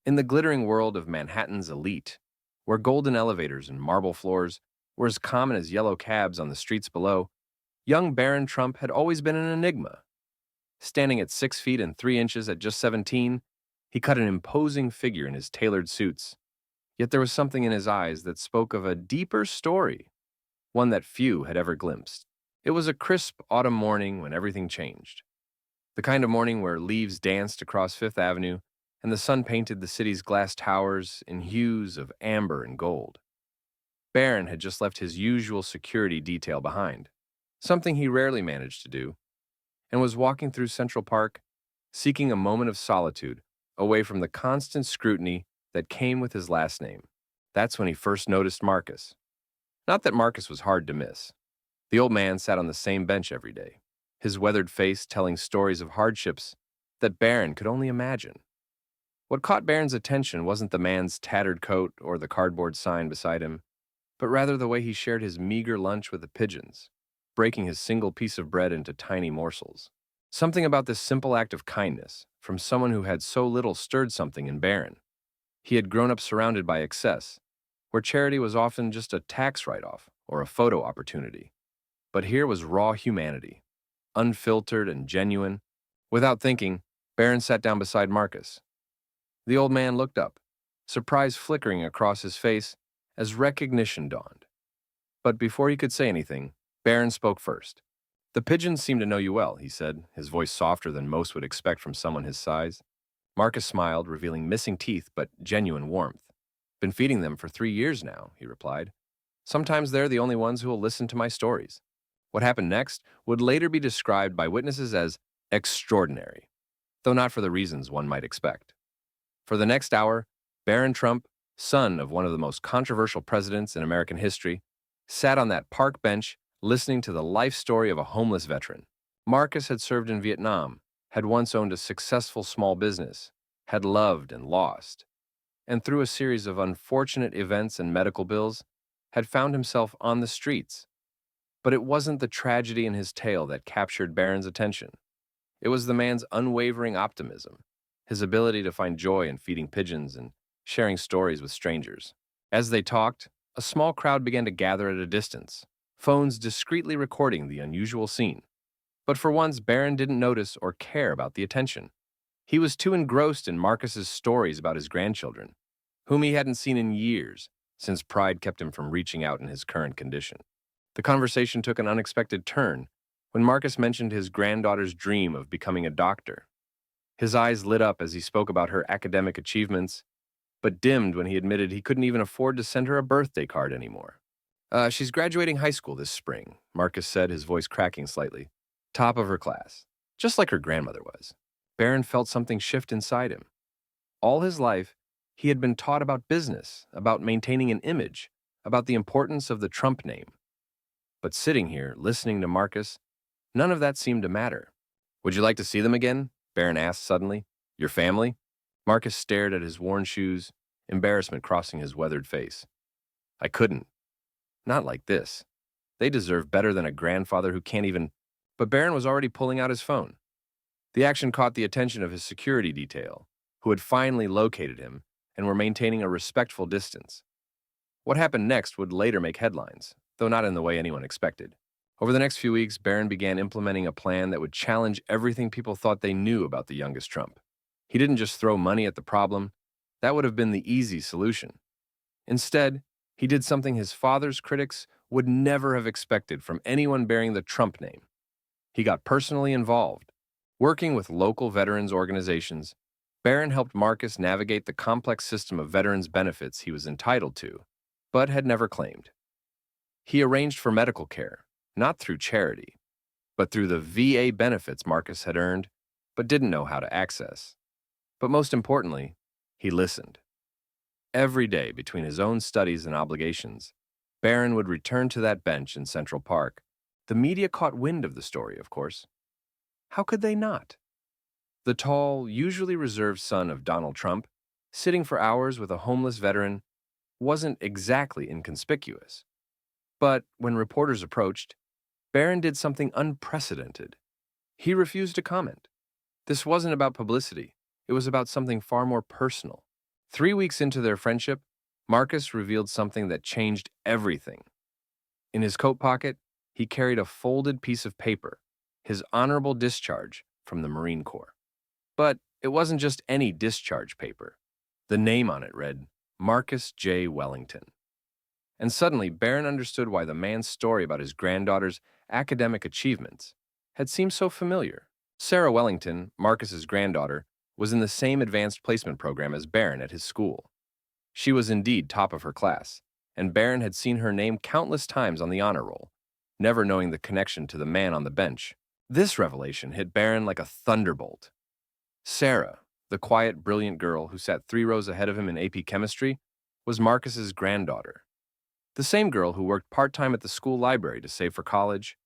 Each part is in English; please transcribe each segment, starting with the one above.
In the glittering world of Manhattan's elite, where golden elevators and marble floors were as common as yellow cabs on the streets below, young Barron Trump had always been an enigma. Standing at 6 feet and 3 inches at just 17, he cut an imposing figure in his tailored suits. Yet there was something in his eyes that spoke of a deeper story, one that few had ever glimpsed. It was a crisp autumn morning when everything changed. The kind of morning where leaves danced across Fifth Avenue and the sun painted the city's glass towers in hues of amber and gold. Barron had just left his usual security detail behind, something he rarely managed to do, and was walking through Central Park, seeking a moment of solitude away from the constant scrutiny that came with his last name. That's when he first noticed Marcus. Not that Marcus was hard to miss. The old man sat on the same bench every day, his weathered face telling stories of hardships that Barron could only imagine. What caught Barron's attention wasn't the man's tattered coat or the cardboard sign beside him, but rather the way he shared his meager lunch with the pigeons, breaking his single piece of bread into tiny morsels. Something about this simple act of kindness, from someone who had so little, stirred something in Barron. He had grown up surrounded by excess, where charity was often just a tax write-off or a photo opportunity. But here was raw humanity, unfiltered and genuine. Without thinking, Barron sat down beside Marcus. The old man looked up, surprise flickering across his face as recognition dawned. But before he could say anything, Barron spoke first. "The pigeons seem to know you well," he said, his voice softer than most would expect from someone his size. Marcus smiled, revealing missing teeth but genuine warmth. "Been feeding them for 3 years now," he replied. "Sometimes they're the only ones who will listen to my stories." What happened next would later be described by witnesses as extraordinary, though not for the reasons one might expect. For the next hour, Barron Trump, son of one of the most controversial presidents in American history, sat on that park bench listening to the life story of a homeless veteran. Marcus had served in Vietnam, had once owned a successful small business, had loved and lost, and through a series of unfortunate events and medical bills, had found himself on the streets. But it wasn't the tragedy in his tale that captured Barron's attention. It was the man's unwavering optimism, his ability to find joy in feeding pigeons and sharing stories with strangers. As they talked, a small crowd began to gather at a distance, phones discreetly recording the unusual scene. But for once, Barron didn't notice or care about the attention. He was too engrossed in Marcus's stories about his grandchildren, whom he hadn't seen in years, since pride kept him from reaching out in his current condition. The conversation took an unexpected turn when Marcus mentioned his granddaughter's dream of becoming a doctor. His eyes lit up as he spoke about her academic achievements, but dimmed when he admitted he couldn't even afford to send her a birthday card anymore. She's graduating high school this spring," Marcus said, his voice cracking slightly. "Top of her class, just like her grandmother was." Barron felt something shift inside him. All his life, he had been taught about business, about maintaining an image, about the importance of the Trump name. But sitting here, listening to Marcus, none of that seemed to matter. "Would you like to see them again?" Barron asked suddenly. "Your family?" Marcus stared at his worn shoes, embarrassment crossing his weathered face. "I couldn't. Not like this. They deserve better than a grandfather who can't even—" But Barron was already pulling out his phone. The action caught the attention of his security detail, who had finally located him and were maintaining a respectful distance. What happened next would later make headlines, though not in the way anyone expected. Over the next few weeks, Barron began implementing a plan that would challenge everything people thought they knew about the youngest Trump. He didn't just throw money at the problem. That would have been the easy solution. Instead, he did something his father's critics would never have expected from anyone bearing the Trump name. He got personally involved. Working with local veterans organizations, Barron helped Marcus navigate the complex system of veterans' benefits he was entitled to, but had never claimed. He arranged for medical care, not through charity, but through the VA benefits Marcus had earned, but didn't know how to access. But most importantly, he listened. Every day, between his own studies and obligations, Barron would return to that bench in Central Park. The media caught wind of the story, of course. How could they not? The tall, usually reserved son of Donald Trump, sitting for hours with a homeless veteran, wasn't exactly inconspicuous. But when reporters approached, Barron did something unprecedented. He refused to comment. This wasn't about publicity. It was about something far more personal. 3 weeks into their friendship, Marcus revealed something that changed everything. In his coat pocket, he carried a folded piece of paper, his honorable discharge from the Marine Corps. But it wasn't just any discharge paper. The name on it read, Marcus J. Wellington. And suddenly, Barron understood why the man's story about his granddaughter's academic achievements had seemed so familiar. Sarah Wellington, Marcus's granddaughter, was in the same advanced placement program as Barron at his school. She was indeed top of her class, and Barron had seen her name countless times on the honor roll, never knowing the connection to the man on the bench. This revelation hit Barron like a thunderbolt. Sarah, the quiet, brilliant girl who sat 3 rows ahead of him in AP chemistry, was Marcus's granddaughter. The same girl who worked part-time at the school library to save for college,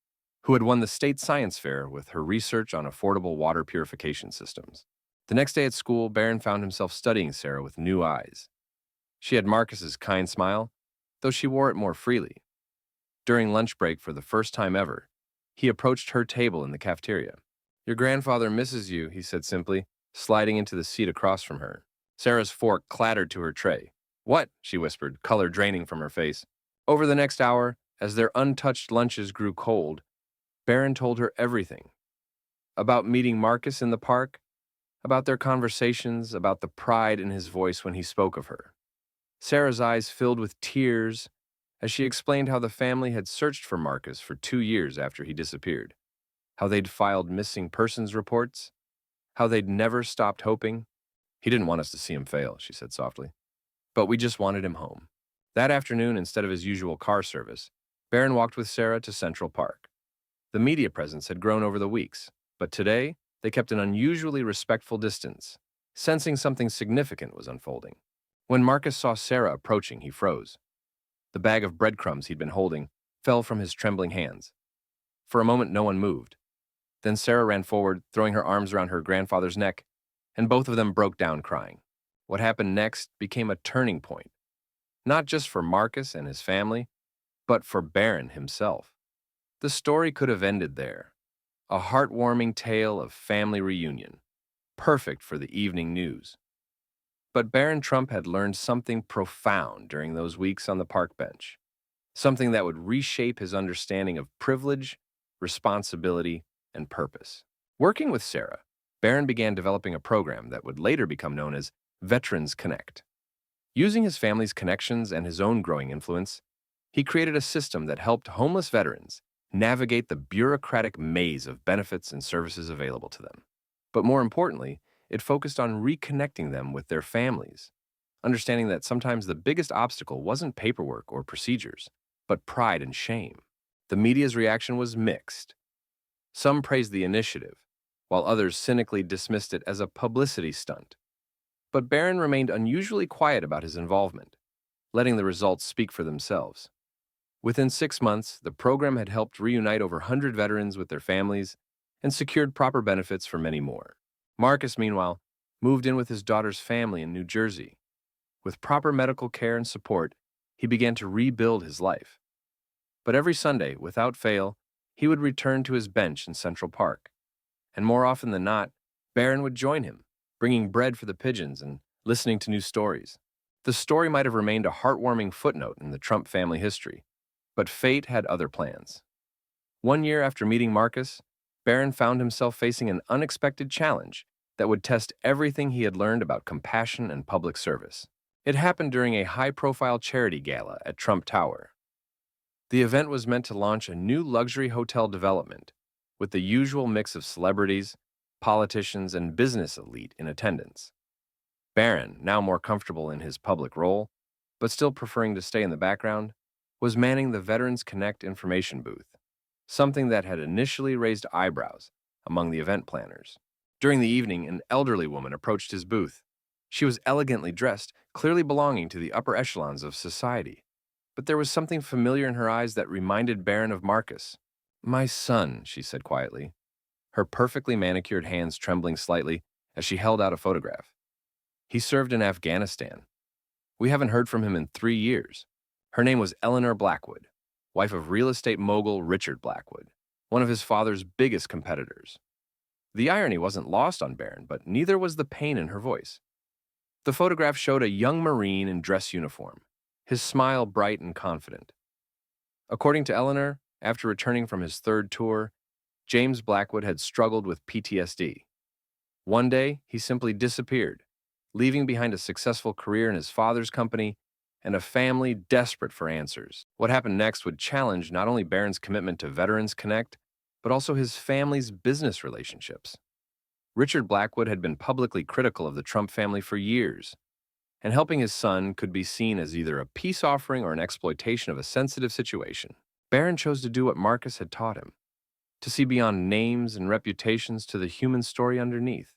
who had won the state science fair with her research on affordable water purification systems. The next day at school, Barron found himself studying Sarah with new eyes. She had Marcus's kind smile, though she wore it more freely. During lunch break for the first time ever, he approached her table in the cafeteria. "Your grandfather misses you," he said simply, sliding into the seat across from her. Sarah's fork clattered to her tray. "What?" she whispered, color draining from her face. Over the next hour, as their untouched lunches grew cold, Barron told her everything. About meeting Marcus in the park, about their conversations, about the pride in his voice when he spoke of her. Sarah's eyes filled with tears as she explained how the family had searched for Marcus for 2 years after he disappeared, how they'd filed missing persons reports, how they'd never stopped hoping. "He didn't want us to see him fail," she said softly, "but we just wanted him home." That afternoon, instead of his usual car service, Barron walked with Sarah to Central Park. The media presence had grown over the weeks, but today they kept an unusually respectful distance, sensing something significant was unfolding. When Marcus saw Sarah approaching, he froze. The bag of breadcrumbs he'd been holding fell from his trembling hands. For a moment, no one moved. Then Sarah ran forward, throwing her arms around her grandfather's neck, and both of them broke down crying. What happened next became a turning point, not just for Marcus and his family, but for Barron himself. The story could have ended there, a heartwarming tale of family reunion, perfect for the evening news. But Barron Trump had learned something profound during those weeks on the park bench, something that would reshape his understanding of privilege, responsibility, and purpose. Working with Sarah, Barron began developing a program that would later become known as Veterans Connect. Using his family's connections and his own growing influence, he created a system that helped homeless veterans navigate the bureaucratic maze of benefits and services available to them. But more importantly, it focused on reconnecting them with their families, understanding that sometimes the biggest obstacle wasn't paperwork or procedures, but pride and shame. The media's reaction was mixed. Some praised the initiative, while others cynically dismissed it as a publicity stunt. But Barron remained unusually quiet about his involvement, letting the results speak for themselves. Within 6 months, the program had helped reunite over 100 veterans with their families and secured proper benefits for many more. Marcus, meanwhile, moved in with his daughter's family in New Jersey. With proper medical care and support, he began to rebuild his life. But every Sunday, without fail, he would return to his bench in Central Park. And more often than not, Barron would join him, bringing bread for the pigeons and listening to new stories. The story might have remained a heartwarming footnote in the Trump family history, but fate had other plans. 1 year after meeting Marcus, Barron found himself facing an unexpected challenge that would test everything he had learned about compassion and public service. It happened during a high-profile charity gala at Trump Tower. The event was meant to launch a new luxury hotel development, with the usual mix of celebrities, politicians, and business elite in attendance. Barron, now more comfortable in his public role, but still preferring to stay in the background, was manning the Veterans Connect information booth, something that had initially raised eyebrows among the event planners. During the evening, an elderly woman approached his booth. She was elegantly dressed, clearly belonging to the upper echelons of society. But there was something familiar in her eyes that reminded Barron of Marcus. "My son," she said quietly, her perfectly manicured hands trembling slightly as she held out a photograph. "He served in Afghanistan. We haven't heard from him in 3 years." Her name was Eleanor Blackwood, wife of real estate mogul Richard Blackwood, one of his father's biggest competitors. The irony wasn't lost on Barron, but neither was the pain in her voice. The photograph showed a young Marine in dress uniform, his smile bright and confident. According to Eleanor, after returning from his third tour, James Blackwood had struggled with PTSD. One day, he simply disappeared, leaving behind a successful career in his father's company and a family desperate for answers. What happened next would challenge not only Barron's commitment to Veterans Connect, but also his family's business relationships. Richard Blackwood had been publicly critical of the Trump family for years, and helping his son could be seen as either a peace offering or an exploitation of a sensitive situation. Barron chose to do what Marcus had taught him, to see beyond names and reputations to the human story underneath.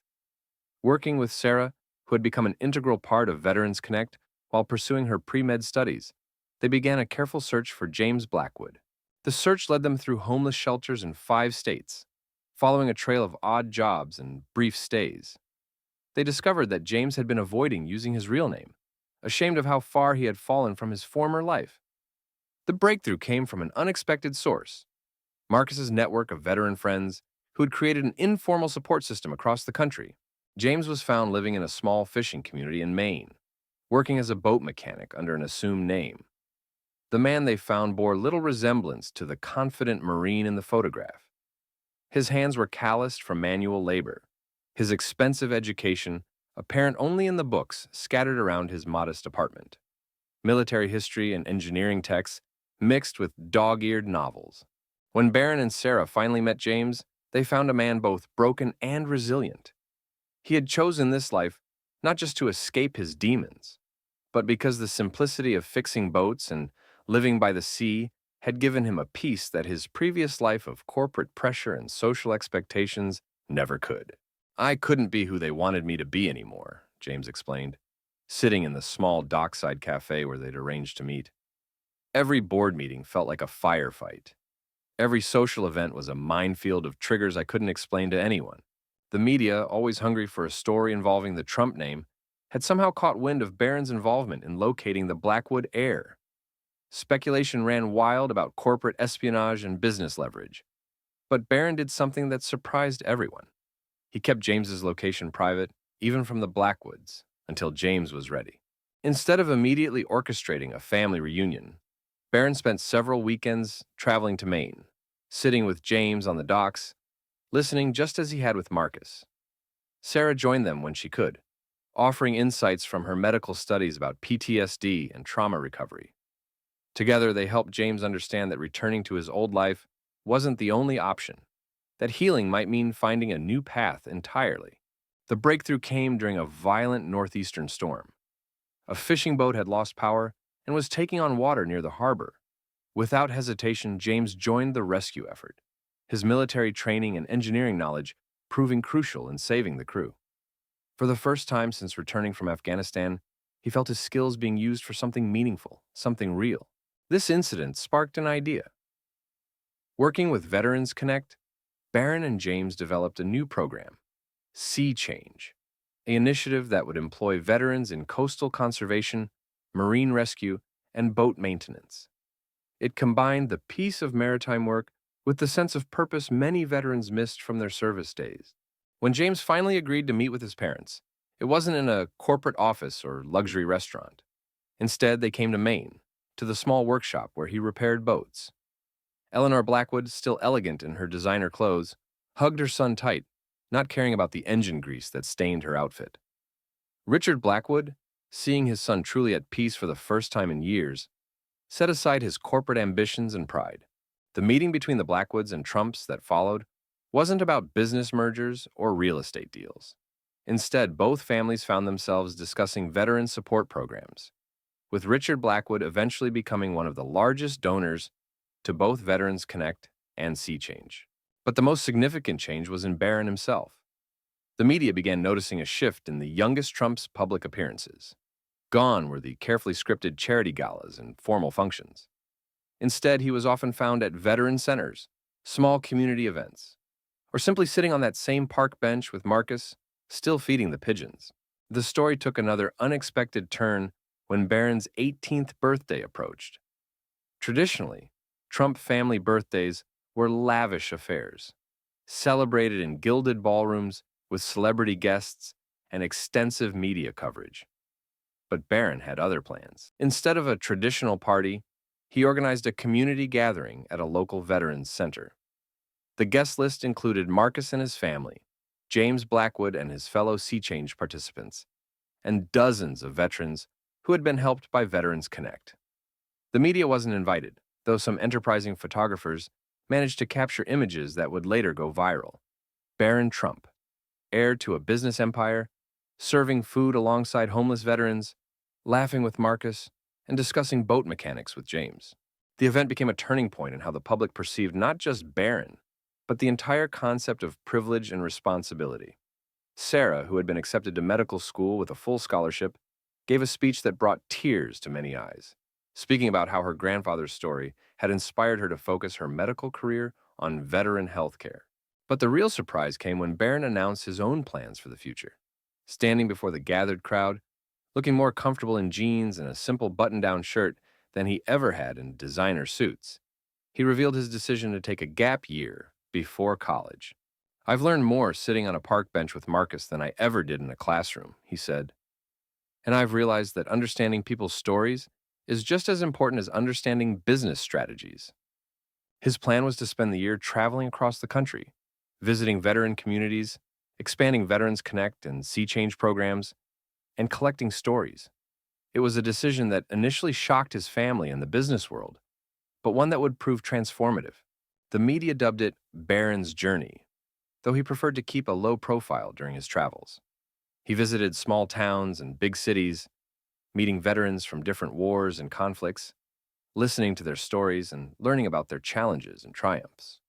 Working with Sarah, who had become an integral part of Veterans Connect while pursuing her pre-med studies, they began a careful search for James Blackwood. The search led them through homeless shelters in 5 states, following a trail of odd jobs and brief stays. They discovered that James had been avoiding using his real name, ashamed of how far he had fallen from his former life. The breakthrough came from an unexpected source: Marcus's network of veteran friends who had created an informal support system across the country. James was found living in a small fishing community in Maine, working as a boat mechanic under an assumed name. The man they found bore little resemblance to the confident Marine in the photograph. His hands were calloused from manual labor, his expensive education apparent only in the books scattered around his modest apartment. Military history and engineering texts mixed with dog-eared novels. When Barron and Sarah finally met James, they found a man both broken and resilient. He had chosen this life not just to escape his demons, but because the simplicity of fixing boats and living by the sea had given him a peace that his previous life of corporate pressure and social expectations never could. "I couldn't be who they wanted me to be anymore," James explained, sitting in the small dockside cafe where they'd arranged to meet. Every board meeting felt like a firefight. Every social event was a minefield of triggers I couldn't explain to anyone. The media, always hungry for a story involving the Trump name, had somehow caught wind of Barron's involvement in locating the Blackwood heir. Speculation ran wild about corporate espionage and business leverage. But Barron did something that surprised everyone. He kept James's location private, even from the Blackwoods, until James was ready. Instead of immediately orchestrating a family reunion, Barron spent several weekends traveling to Maine, sitting with James on the docks, listening just as he had with Marcus. Sarah joined them when she could, offering insights from her medical studies about PTSD and trauma recovery. Together, they helped James understand that returning to his old life wasn't the only option, that healing might mean finding a new path entirely. The breakthrough came during a violent northeastern storm. A fishing boat had lost power and was taking on water near the harbor. Without hesitation, James joined the rescue effort, his military training and engineering knowledge proving crucial in saving the crew. For the first time since returning from Afghanistan, he felt his skills being used for something meaningful, something real. This incident sparked an idea. Working with Veterans Connect, Barron and James developed a new program, Sea Change, an initiative that would employ veterans in coastal conservation, marine rescue, and boat maintenance. It combined the peace of maritime work with the sense of purpose many veterans missed from their service days. When James finally agreed to meet with his parents, it wasn't in a corporate office or luxury restaurant. Instead, they came to Maine, to the small workshop where he repaired boats. Eleanor Blackwood, still elegant in her designer clothes, hugged her son tight, not caring about the engine grease that stained her outfit. Richard Blackwood, seeing his son truly at peace for the first time in years, set aside his corporate ambitions and pride. The meeting between the Blackwoods and Trumps that followed wasn't about business mergers or real estate deals. Instead, both families found themselves discussing veteran support programs, with Richard Blackwood eventually becoming one of the largest donors to both Veterans Connect and Sea Change. But the most significant change was in Barron himself. The media began noticing a shift in the youngest Trump's public appearances. Gone were the carefully scripted charity galas and formal functions. Instead, he was often found at veteran centers, small community events, or simply sitting on that same park bench with Marcus, still feeding the pigeons. The story took another unexpected turn when Barron's 18th birthday approached. Traditionally, Trump family birthdays were lavish affairs, celebrated in gilded ballrooms with celebrity guests and extensive media coverage. But Barron had other plans. Instead of a traditional party, he organized a community gathering at a local veterans center. The guest list included Marcus and his family, James Blackwood and his fellow Sea Change participants, and dozens of veterans who had been helped by Veterans Connect. The media wasn't invited, though some enterprising photographers managed to capture images that would later go viral. Barron Trump, heir to a business empire, serving food alongside homeless veterans, laughing with Marcus, and discussing boat mechanics with James. The event became a turning point in how the public perceived not just Barron, but the entire concept of privilege and responsibility. Sarah, who had been accepted to medical school with a full scholarship, gave a speech that brought tears to many eyes, speaking about how her grandfather's story had inspired her to focus her medical career on veteran health care. But the real surprise came when Barron announced his own plans for the future. Standing before the gathered crowd, looking more comfortable in jeans and a simple button-down shirt than he ever had in designer suits, he revealed his decision to take a gap year before college. "I've learned more sitting on a park bench with Marcus than I ever did in a classroom," he said. "And I've realized that understanding people's stories is just as important as understanding business strategies." His plan was to spend the year traveling across the country, visiting veteran communities, expanding Veterans Connect and Sea Change programs, and collecting stories. It was a decision that initially shocked his family and the business world, but one that would prove transformative. The media dubbed it Barron's Journey, though he preferred to keep a low profile during his travels. He visited small towns and big cities, meeting veterans from different wars and conflicts, listening to their stories and learning about their challenges and triumphs.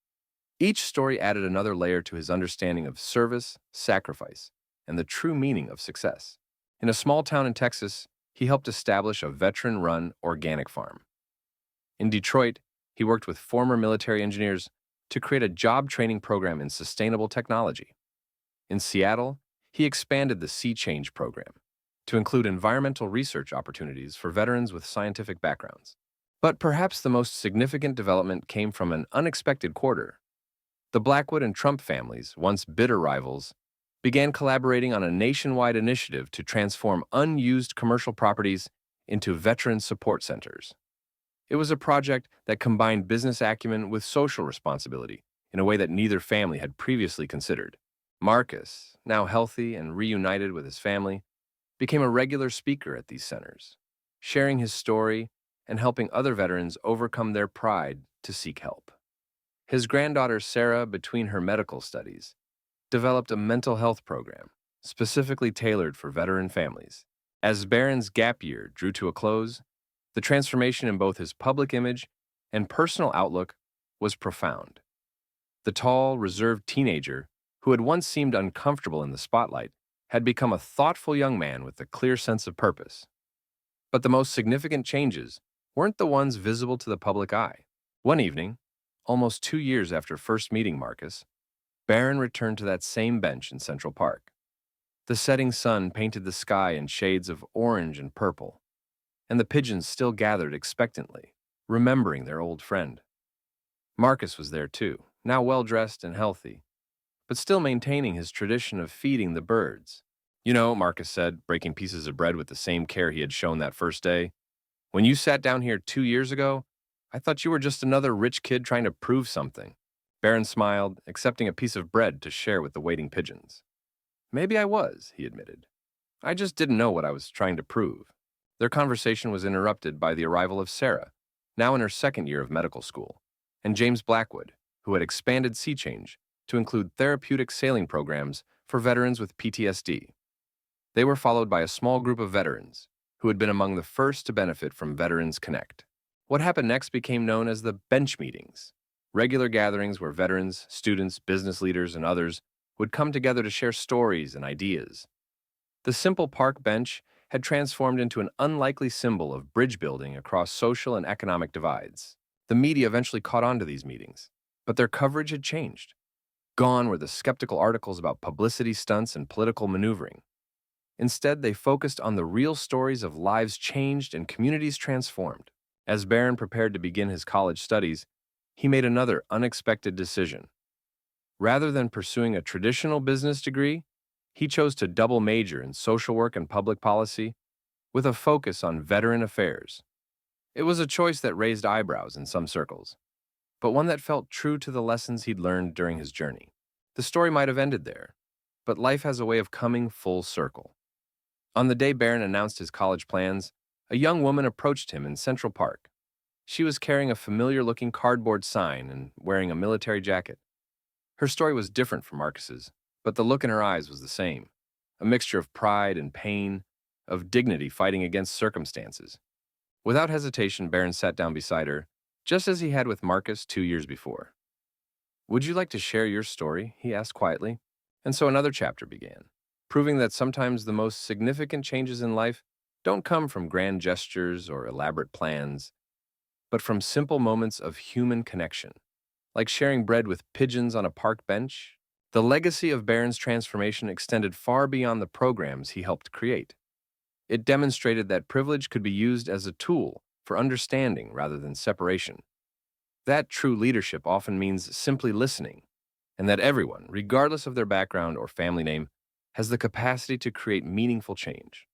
Each story added another layer to his understanding of service, sacrifice, and the true meaning of success. In a small town in Texas, he helped establish a veteran-run organic farm. In Detroit, he worked with former military engineers to create a job training program in sustainable technology. In Seattle, he expanded the Sea Change program to include environmental research opportunities for veterans with scientific backgrounds. But perhaps the most significant development came from an unexpected quarter. The Blackwood and Trump families, once bitter rivals, began collaborating on a nationwide initiative to transform unused commercial properties into veteran support centers. It was a project that combined business acumen with social responsibility in a way that neither family had previously considered. Marcus, now healthy and reunited with his family, became a regular speaker at these centers, sharing his story and helping other veterans overcome their pride to seek help. His granddaughter Sarah, between her medical studies, developed a mental health program specifically tailored for veteran families. As Barron's gap year drew to a close, the transformation in both his public image and personal outlook was profound. The tall, reserved teenager, who had once seemed uncomfortable in the spotlight, had become a thoughtful young man with a clear sense of purpose. But the most significant changes weren't the ones visible to the public eye. One evening, almost 2 years after first meeting Marcus, Barron returned to that same bench in Central Park. The setting sun painted the sky in shades of orange and purple, and the pigeons still gathered expectantly, remembering their old friend. Marcus was there too, now well-dressed and healthy, but still maintaining his tradition of feeding the birds. "You know," Marcus said, breaking pieces of bread with the same care he had shown that first day, "when you sat down here 2 years ago, I thought you were just another rich kid trying to prove something." Barron smiled, accepting a piece of bread to share with the waiting pigeons. "Maybe I was," he admitted. "I just didn't know what I was trying to prove." Their conversation was interrupted by the arrival of Sarah, now in her second year of medical school, and James Blackwood, who had expanded Sea Change to include therapeutic sailing programs for veterans with PTSD. They were followed by a small group of veterans who had been among the first to benefit from Veterans Connect. What happened next became known as the bench meetings, regular gatherings where veterans, students, business leaders, and others would come together to share stories and ideas. The simple park bench had transformed into an unlikely symbol of bridge building across social and economic divides. The media eventually caught on to these meetings, but their coverage had changed. Gone were the skeptical articles about publicity stunts and political maneuvering. Instead, they focused on the real stories of lives changed and communities transformed. As Barron prepared to begin his college studies, he made another unexpected decision. Rather than pursuing a traditional business degree, he chose to double major in social work and public policy, with a focus on veteran affairs. It was a choice that raised eyebrows in some circles, but one that felt true to the lessons he'd learned during his journey. The story might have ended there, but life has a way of coming full circle. On the day Barron announced his college plans, a young woman approached him in Central Park. She was carrying a familiar-looking cardboard sign and wearing a military jacket. Her story was different from Marcus's, but the look in her eyes was the same, a mixture of pride and pain, of dignity fighting against circumstances. Without hesitation, Barron sat down beside her, just as he had with Marcus 2 years before. "Would you like to share your story?" he asked quietly. And so another chapter began, proving that sometimes the most significant changes in life don't come from grand gestures or elaborate plans, but from simple moments of human connection, like sharing bread with pigeons on a park bench. The legacy of Barron's transformation extended far beyond the programs he helped create. It demonstrated that privilege could be used as a tool for understanding rather than separation. That true leadership often means simply listening, and that everyone, regardless of their background or family name, has the capacity to create meaningful change.